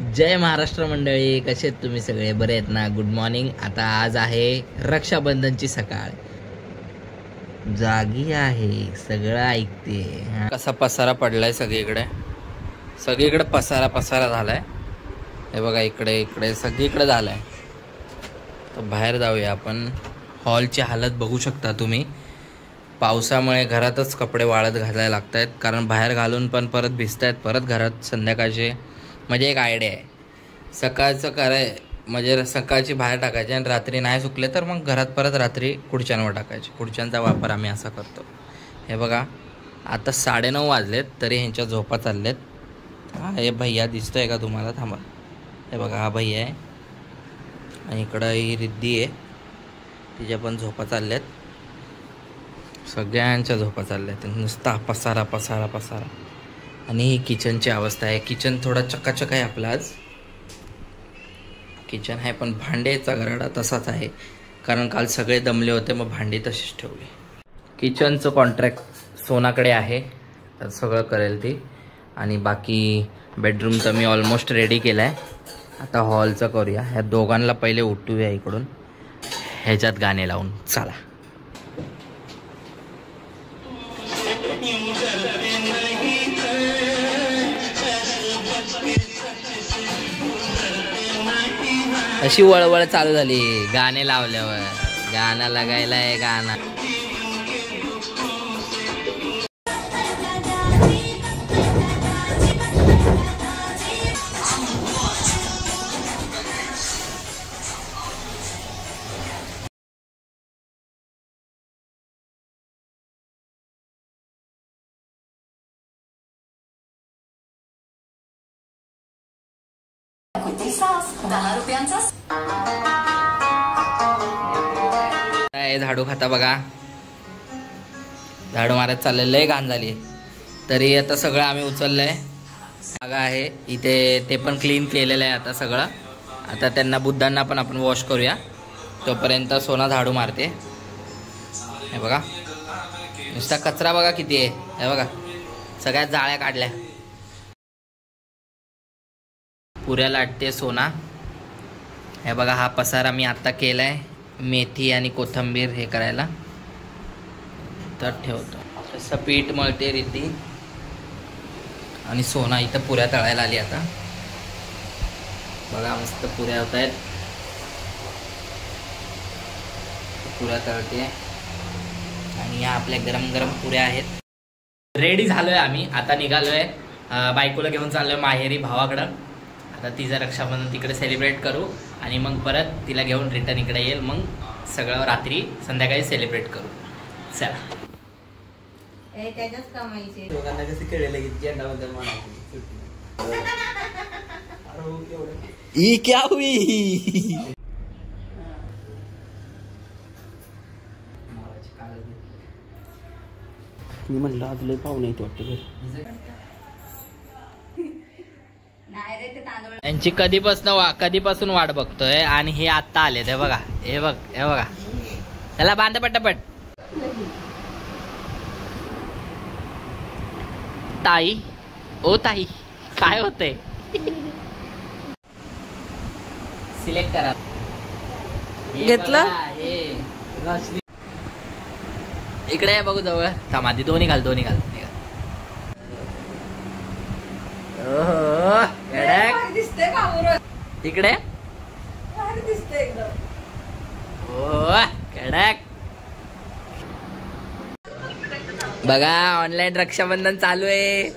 जय महाराष्ट्र मंडळी, कसे आहेत तुम्ही सगळे? बरे आहेत ना? Good morning. आता आज आहे रक्षाबंधनची सकाळ. जागी आहे, सगळं ऐकते. कसा पसारा पडलाय सगळीकडे, सगळीकडे पसारा पसारा झालाय. हे बघा, इकडे इकडे सगळीकडे झालाय. तर बाहेर जाऊया आपण. हॉलची हालत बघू शकता तुम्ही. पावसामुळे घरातच कपडे वाळत घालायला लागत आहेत, कारण बाहेर घालून पण परत भिजत आहेत. परत घरात संध्याकाळचे म्हणजे एक आयडिया आहे, सकाळचं म्हणजे सकाळची बाहेर टाकायचे आणि रात्री नाही सुकले तर मग घरात परत रात्री खुर्च्यांवर टाकायचे. खुर्च्यांचा वापर आम्ही असा करतो. हे बघा, आता 9:30 वाजलेत तरी ह्यांच्या झोपा चालल्यात. हा हे भैया दिसतोय का तुम्हाला? थांबा. हे बघा, हा भैया आहे आणि इकडं ही रिद्धी आहे, तिच्या पण झोपा चालल्यात. सगळ्यांच्या झोपा चालल्यात. नुसता पसारा पसारा पसारा. आणि ही किचनची अवस्था आहे. किचन थोडा चकाचक आहे आपला आज. किचन आहे पण भांडेचा गराडा तसाच आहे, कारण काल सगळे दमले होते, मग भांडी तशीच ठेवली. किचनचं कॉन्ट्रॅक्ट सोनाकडे आहे, तर सगळं करेल ती. आणि बाकी बेडरूम तर मी ऑलमोस्ट रेडी केला आहे. आता हॉलचं करूया. ह्या दोघांना पहिले उठवूया इकडून, ह्याच्यात गाणे लावून. चला. अशी वळवळ चालू झाली गाणे लावल्यावर. गाणं लागायला आहे गाणं. झाडू खाता बघा, झाडू मारत चाललेलं आहे. घाण झाली तरी आता सगळं आम्ही उचललंय. जागा आहे इथे, ते पण क्लीन केलेलं आहे आता सगळं. आता त्यांना बुद्धांना पण आपण वॉश करूया, तोपर्यंत सोना झाडू मारते. हे बघा, नुसता कचरा बघा किती आहे. हे बघा, सगळ्यात जाळ्या काढल्या. पुऱ्या लाटते सोना. हे बघा, हा पसारा मी आता केलाय मेथी आणि कोथिंबीर हे करायला, तर ठेवतो. तसं पीठ मळते रिद्धी. आणि सोना इथं पुऱ्या तळायला आली. आता बघा, मस्त पुऱ्या होत आहेत. पुऱ्या तळते आणि या आपल्या गरम गरम पुऱ्या आहेत. रेडी झालोय आम्ही. आता निघालोय, बायकोला घेऊन चाललोय माहेरी भावाकडं. आता तिचं रक्षाबंधन तिकडे सेलिब्रेट करू आणि मग परत तिला घेऊन रिटर्न इकडे येईल. मग सगळं रात्री संध्याकाळी सेलिब्रेट करू. चला. ही क्या हुई? मी म्हणलं आज लय पाहुणे येत वाटतं. यांची कधीपासून वाट बघतोय आणि हे आत्ता आले. ते बघा, हे बघा, त्याला बांध पटापट. ताई, ओ ताई, काय होतंय? सिलेक्ट करा. घेतलं इकडे बघू जवळ. समाधी दोन्ही घाल. इकडे कडक बघा, ऑनलाईन रक्षाबंधन चालू आहे.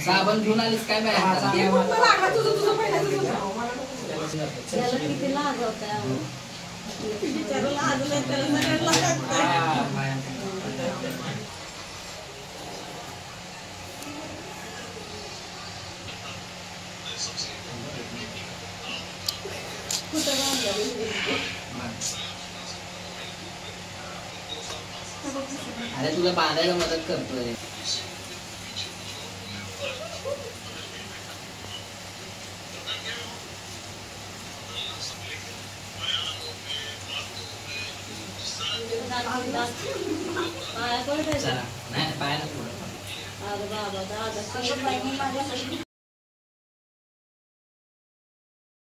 साबण घेऊन आलीस काय? अरे तुला बांधायला मदत करतोय. चला नाही पायाला